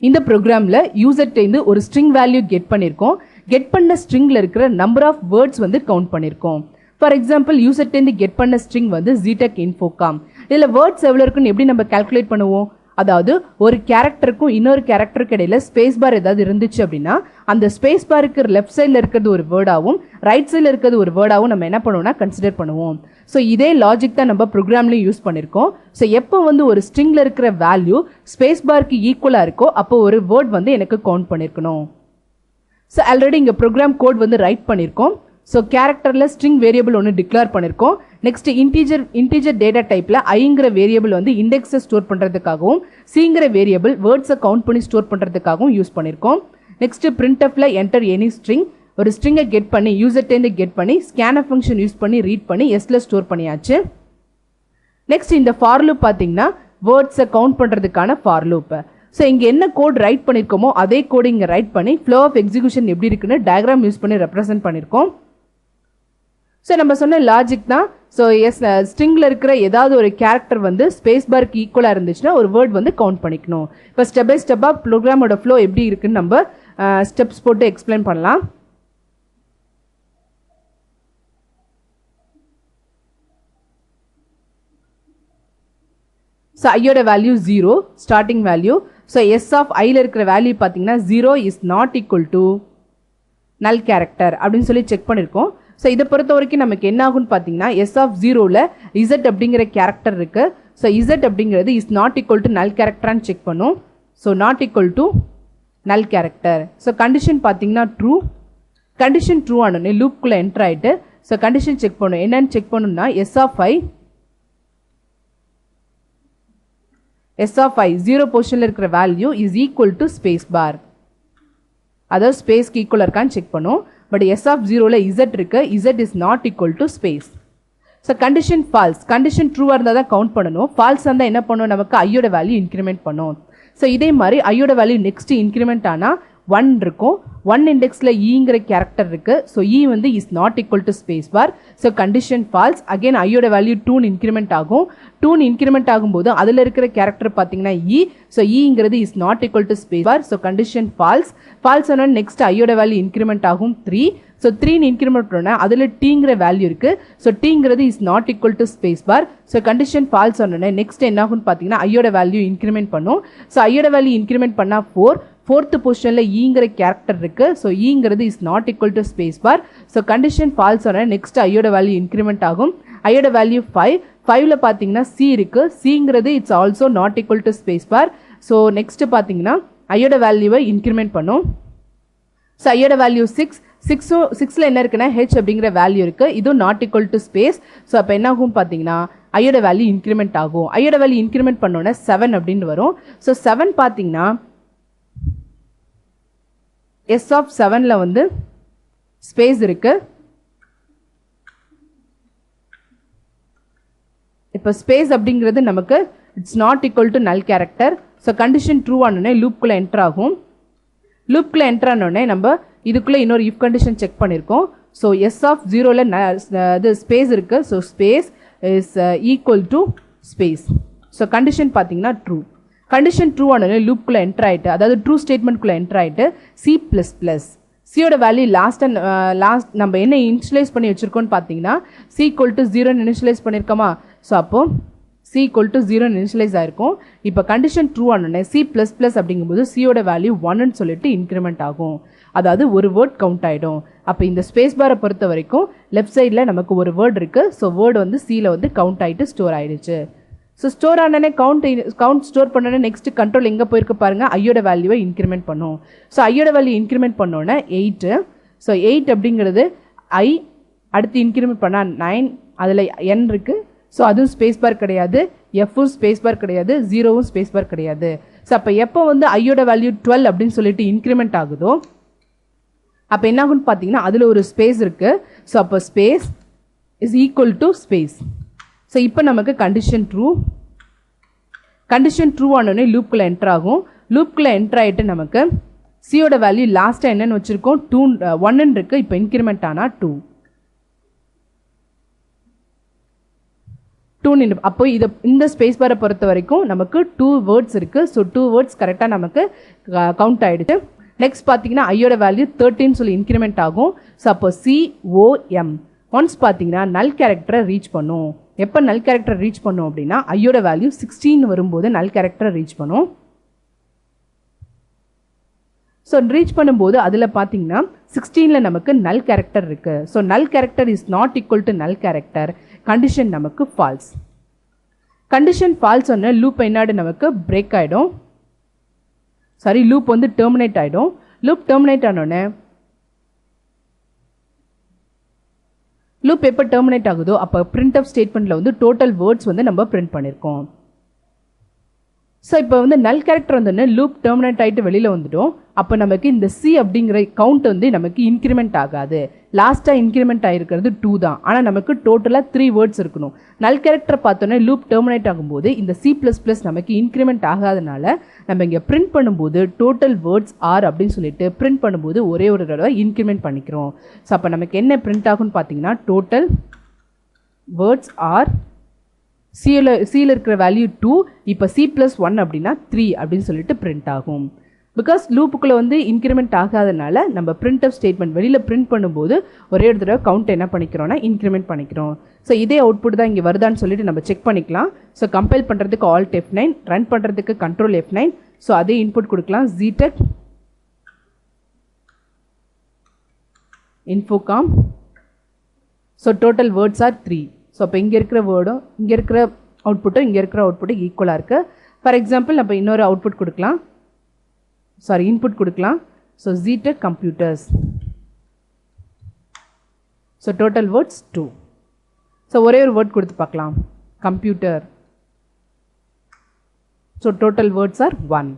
இந்த ப்ரோக்ராமில் யூசர்ட்டேருந்து ஒரு ஸ்ட்ரிங் வேல்யூ கெட் பண்ணியிருக்கோம். கெட் பண்ண ஸ்ட்ரிங்கில் இருக்கிற நம்பர் ஆஃப் வேர்ட்ஸ் வந்து கவுண்ட் பண்ணியிருக்கோம். ஃபார் எக்ஸாம்பிள் யூசர்ட்டேருந்து கெட் பண்ண ஸ்ட்ரிங் வந்து ZTech Infocom. இதில் வேர்ட்ஸ் எவ்வளோ இருக்குன்னு எப்படி நம்ம கால்குலேட் பண்ணுவோம்? அதாவது ஒரு கேரக்டருக்கும் இன்னொரு கேரக்டருக்கு இடையில ஸ்பேஸ் பார் ஏதாவது இருந்துச்சு அப்படின்னா அந்த ஸ்பேஸ் பாருக்கு லெஃப்ட் சைடில் இருக்கிறது ஒரு வேர்டாகவும் ரைட் சைடில் இருக்கிறது ஒரு வேர்டாகவும் நம்ம என்ன பண்ணுவோம்னா கன்சிடர் பண்ணுவோம். ஸோ இதே லாஜிக் தான் நம்ம ப்ரோக்ராம்லையும் யூஸ் பண்ணியிருக்கோம். ஸோ எப்போ வந்து ஒரு ஸ்ட்ரிங்கில் இருக்கிற வேல்யூ ஸ்பேஸ் பாருக்கு ஈக்குவலாக இருக்கோ அப்போ ஒரு வேர்ட் வந்து எனக்கு கவுண்ட் பண்ணியிருக்கணும். ஸோ ஆல்ரெடி இங்கே ப்ரோக்ராம் கோட் வந்து ரைட் பண்ணியிருக்கோம். ஸோ கேரக்டரில் ஸ்ட்ரிங் வேரியபிள் ஒன்று டிக்ளேர் பண்ணியிருக்கோம். நெக்ஸ்ட் இன்டீஜர் டேட்டா டைப்பில் ஐங்கிற வேரியபிள் வந்து இண்டெக்ஸை ஸ்டோர் பண்ணுறதுக்காகவும் சிங்கிற வேரியபிள் வேர்ட்ஸை கவுண்ட் பண்ணி ஸ்டோர் பண்ணுறதுக்காகவும் யூஸ் பண்ணியிருக்கோம். நெக்ஸ்ட் பிரிண்ட்எஃப்ல என்டர் எனி ஸ்ட்ரிங், ஒரு ஸ்ட்ரிங்கை கெட் பண்ணி யூசர்ட்டேருந்து கெட் பண்ணி ஸ்கேனர் ஃபங்க்ஷன் யூஸ் பண்ணி ரீட் பண்ணி எஸ்ல ஸ்டோர் பண்ணியாச்சு. நெக்ஸ்ட் இந்த ஃபார் லூப் பார்த்தீங்கன்னா வேர்ட்ஸை கவுண்ட் பண்ணுறதுக்கான ஃபார் லூப். ஸோ இங்கே என்ன கோட் ரைட் பண்ணியிருக்கோமோ அதே கோடு இங்கே ரைட் பண்ணி ஃப்ளோ ஆஃப் எக்ஸிக்யூஷன் எப்படி இருக்குன்னு டயக்ராம் யூஸ் பண்ணி ரெப்ரசென்ட் பண்ணியிருக்கோம். ஸோ நம்ம சொன்ன லாஜிக் தான். ஸோ ஸ்ட்ரிங்கில் இருக்கிற ஏதாவது ஒரு கேரக்டர் வந்து ஸ்பேஸ் பாருக்கு ஈக்குவலாக இருந்துச்சுன்னா ஒரு வேர்ட் வந்து கவுண்ட் பண்ணிக்கணும். இப்போ ஸ்டெப் பை ஸ்டெப்பாக ப்ரோக்ராமோட ஃப்ளோ எப்படி இருக்குன்னு நம்ம ஸ்டெப்ஸ் போட்டு எக்ஸ்பிளைன் பண்ணலாம். ஸோ ஐயோட value 0 starting value. So S of ஐயில் இருக்கிற வேல்யூ பார்த்தீங்கன்னா 0 is not equal to null character அப்படின்னு சொல்லி செக் பண்ணியிருக்கோம். ஸோ இதை பொறுத்த வரைக்கும் நமக்கு என்ன ஆகும்னு பார்த்தீங்கன்னா எஸ் ஆஃப் 0ல் இசட் அப்படிங்கிற கேரக்டர் இருக்கு. ஸோ இசட் அப்படிங்கிறது is not equal to null கேரக்டரான்னு செக் பண்ணும். So not equal to null character. So condition பார்த்தீங்கன்னா ட்ரூ. கண்டிஷன் ட்ரூ ஆனோடனே லூப்குள்ளே என்டர் ஆகிட்டு ஸோ கண்டிஷன் செக் பண்ணும். என்னன்னு செக் பண்ணணும்னா எஸ் ஆஃப் ஐ 0 பொசிஷனில் இருக்கிற value is equal to space bar, அதாவது ஸ்பேஸ்க்கு ஈக்குவலாக இருக்கான்னு செக் பண்ணும். பட் எஸ் ஆஃப் 0ல இசட் இருக்கு, Z is not equal to space. So condition false, condition ட்ரூவாக இருந்தால் தான் கவுண்ட் பண்ணணும். ஃபால்ஸ் இருந்தால் என்ன பண்ணும், நமக்கு ஐயோட வேல்யூ இன்க்ரிமெண்ட் பண்ணும். ஸோ இதே மாதிரி ஐயோட வேல்யூ நெக்ஸ்ட் இன்க்ரிமெண்ட் ஆனால் 1 இருக்கும். 1 இண்டெக்ஸில் ஈங்கிற கேரக்டர் இருக்கு. ஸோ இ வந்து is not equal to space bar. So condition false. Again ஐயோட வேல்யூ 2 இன்க்ரிமெண்ட் ஆகும். 2 இன்க்ரிமெண்ட் ஆகும்போது அதில் இருக்கிற கேரக்டர் பார்த்தீங்கன்னா இ. ஸோ இங்கிறது is not equal to space bar. So condition false. False ஆனால் நெக்ஸ்ட் ஐயோட வேல்யூ இன்க்ரிமெண்ட் ஆகும் 3. ஸோ 3 இன்க்ரிமெண்ட் பண்ணால் அதில் டீங்கிற வேல்யூ இருக்கு. ஸோ டீங்கிறது is not equal to space bar. So condition false சொன்னோன்னே நெக்ஸ்ட் என்ன ஆகும்னு பார்த்தீங்கன்னா ஐயோட வேல்யூ இன்க்ரிமெண்ட் பண்ணும். ஸோ ஐயோட வேல்யூ இன்க்ரிமெண்ட் பண்ணால் 4th பொசிஷனில் ஈங்கிற கேரக்டர் இருக்கு. ஸோ ஈங்கிறது is not equal to space bar. So condition false சொன்னால் நெக்ஸ்ட் ஐயோட வேல்யூ இன்க்ரிமெண்ட் ஆகும். ஐயோட வேல்யூ 5ல பார்த்தீங்கன்னா சி இருக்கு. சிங்கிறது it's also not equal to space bar. So next பார்த்தீங்கன்னா ஐயோட வேல்யூவை இன்க்ரிமெண்ட் பண்ணும். ஸோ ஐயோட வேல்யூ 6ல என்ன இருக்குன்னா ஹெச் அப்படிங்கிற வேல்யூ இருக்கு. இதுவும் not equal to space. So அப்போ என்ன ஆகும் பார்த்தீங்கன்னா ஐயோட வேல்யூ இன்க்ரிமெண்ட் ஆகும். ஐயோட வேல்யூ இன்க்ரிமெண்ட் பண்ணோன்னே 7 அப்படின்னு வரும். ஸோ 7 பார்த்தீங்கன்னா எஸ் ஆஃப் 7ல வந்து ஸ்பேஸ் இருக்கு. இப்போ ஸ்பேஸ் அப்படிங்கிறது நமக்கு it's not equal to null character. So condition true ஆனோடனே லூப்குள்ளே என்டர் ஆகும். லூப்குள்ளே என்டர் ஆனோடனே நம்ம இதுக்குள்ளே இன்னொரு இஃப் கண்டிஷன் செக் பண்ணியிருக்கோம். ஸோ எஸ் ஆஃப் 0ல இது ஸ்பேஸ் இருக்கு. So space is equal to space. So condition பார்த்தீங்கன்னா ட்ரூ. கண்டிஷன் ட்ரூ ஆனோடனே லூப்குள்ளே என்டர் ஆகிட்டு, அதாவது ட்ரூ ஸ்டேட்மெண்ட்குள்ளே என்டர் ஆகிட்டு C++. சியோட வேல்யூ லாஸ்ட் நம்ம என்ன இனிஷியலைஸ் பண்ணி வச்சிருக்கோம்னு பார்த்தீங்கன்னா C ஈக்குவல் டு 0 இனிஷியலைஸ் பண்ணியிருக்கோமா. ஸோ அப்போ C ஈக்குவல் டு 0 இனிஷியலைஸ் ஆயிருக்கும். இப்போ கண்டிஷன் ட்ரூ ஆனோடனே C++ அப்படிங்கும்போது சியோட வேல்யூ 1ன்னு சொல்லிட்டு இன்க்ரிமெண்ட் ஆகும். அதாவது ஒரு வேர்ட் கவுண்ட் ஆகிடும். அப்போ இந்த ஸ்பேஸ் பாரை பொறுத்த வரைக்கும் லெஃப்ட் சைடில் நமக்கு ஒரு வேர்ட் இருக்கு. ஸோ வேர்டு வந்து சியில் வந்து கவுண்ட் ஆகிட்டு ஸ்டோர் ஆயிடுச்சு. ஸோ ஸ்டோர் ஆனோடனே கவுண்ட் ஸ்டோர் பண்ணோன்னே நெக்ஸ்ட் கண்ட்ரோல் எங்கே போயிருக்கு பாருங்க, ஐயோட வேல்யூவை இன்க்ரிமெண்ட் பண்ணும். ஸோ ஐயோட வேல்யூ இன்க்ரிமெண்ட் பண்ணோன்னே 8. ஸோ 8 அப்படிங்கிறது ஐ, அடுத்து இன்க்ரிமெண்ட் பண்ணால் 9, அதில் n இருக்கு. ஸோ அதுவும் ஸ்பேஸ் பார் கிடையாது, எஃப்பும் ஸ்பேஸ் பார் கிடையாது, 0வும் ஸ்பேஸ் பார் கிடையாது. ஸோ அப்போ எப்போ வந்து ஐயோட வேல்யூ 12 அப்படின்னு சொல்லிட்டு இன்க்ரிமெண்ட் ஆகுதோ அப்போ என்ன ஆகும்னு பார்த்தீங்கன்னா அதில் ஒரு ஸ்பேஸ் இருக்கு. ஸோ அப்போ space is equal to space. So இப்போ நமக்கு கண்டிஷன் ட்ரூ ஆனோடனே லூப்குள்ளே என்டர் ஆகும். லூப்குள்ளே என்டர் ஆகிட்டு நமக்கு சியோட வேல்யூ லாஸ்ட்டாக என்னன்னு வச்சுருக்கோம் 1 இருக்கு. இப்போ இன்க்ரிமெண்ட் ஆனால் 2. 2 அப்போ இதை இந்த ஸ்பேஸ் பாரை பொறுத்த வரைக்கும் நமக்கு 2 வேர்ட்ஸ் இருக்குது. ஸோ 2 வேர்ட்ஸ் கரெக்டாக நமக்கு கவுண்ட் ஆகிடுச்சு. நெக்ஸ்ட் பார்த்தீங்கன்னா ஐயோட வேல்யூ 13 சொல்லி இன்க்ரிமெண்ட் ஆகும். ஸோ அப்போ COM ஒன்ஸ் பார்த்தீங்கன்னா நல் கேரக்டரை ரீச் பண்ணும். எப்போ நல் கேரக்டரை ரீச் பண்ணும் அப்படின்னா ஐயோட வேல்யூ 16 வரும்போது நல் கேரக்டரை ரீச் பண்ணும். ஸோ ரீச் பண்ணும்போது அதில் பார்த்தீங்கன்னா 16ல் நமக்கு நல் கேரக்டர் இருக்குது. ஸோ நல் character is not equal to null character. Condition நமக்கு ஃபால்ஸ். கண்டிஷன் ஃபால்ஸ் ஒன்று லூப் என்னாடு நமக்கு பிரேக் ஆகிடும். சாரி, லூப் வந்து டெர்மினேட் ஆகிடும். லூப் டெர்மினேட் ஆனோடனே லூப் எப்போ டெர்மினேட் ஆகுதோ அப்போ பிரிண்ட் ஆஃப் ஸ்டேட்மெண்ட்டில் வந்து டோட்டல் வேர்ட்ஸ் வந்து நம்ம பிரிண்ட் பண்ணியிருக்கோம். ஸோ இப்போ வந்து நல் கேரக்டர் வந்தோடனே லூப் டெர்மினேட் ஆகிட்டு வெளியில் வந்துட்டோம். அப்போ நமக்கு இந்த C அப்படிங்கிற கவுண்ட் வந்து நமக்கு இன்க்ரிமெண்ட் ஆகாது. லாஸ்ட்டாக இன்க்ரிமெண்ட் ஆகிருக்கிறது 2 தான். ஆனால் நமக்கு டோட்டலாக 3 வேர்ட்ஸ் இருக்கணும். நல் கேரக்டர் பார்த்தோன்னே லூப் டெர்மினேட் ஆகும்போது இந்த C++ நமக்கு இன்க்ரிமெண்ட் ஆகாதனால நம்ம இங்கே பிரிண்ட் பண்ணும்போது டோட்டல் வேர்ட்ஸ் ஆர் அப்படின்னு சொல்லிட்டு பிரிண்ட் பண்ணும்போது ஒரே ஒரு தடவை இன்க்ரிமெண்ட் பண்ணிக்கிறோம். ஸோ அப்போ நமக்கு என்ன பிரிண்ட் ஆகும்னு பார்த்தீங்கன்னா டோட்டல் வேர்ட்ஸ் ஆர் சியில் இருக்கிற வேல்யூ 2, இப்போ C+1 அப்படின்னா 3 அப்படின்னு சொல்லிட்டு பிரிண்ட் ஆகும். பிகாஸ் லூப்புக்குள்ளே வந்து இன்க்ரிமெண்ட் ஆகாதனால நம்ம பிரிண்ட் ஆஃப் ஸ்டேட்மெண்ட் வெளியில் பிரிண்ட் பண்ணும்போது ஒரே ஒரு தடவை கவுண்ட் என்ன பண்ணிக்கிறோம்னா இன்க்ரிமெண்ட் பண்ணிக்கிறோம். ஸோ இதே அவுட்புட் தான் இங்கே வருதான்னு சொல்லிட்டு நம்ம செக் பண்ணிக்கலாம். ஸோ கம்பைல் பண்ணுறதுக்கு Alt F9, ரன் பண்ணுறதுக்கு Control F9. ஸோ அதே இன்புட் கொடுக்கலாம். ZTech Infocom. So total words R 3. So அப்போ இங்கே இருக்கிற வேர்டும் இங்கே இருக்கிற அவுட்புட்டும் இங்கே இருக்கிற அவுட்புட்டும் ஈக்குவலாக இருக்குது. ஃபார் எக்ஸாம்பிள் நம்ம இன்னொரு அவுட்புட் கொடுக்கலாம், சாரி இன்புட் கொடுக்கலாம். So ZTech Computers. So total words 2. So ஒரே ஒரு வேர்ட் கொடுத்து பார்க்கலாம், computer. So total words R 1.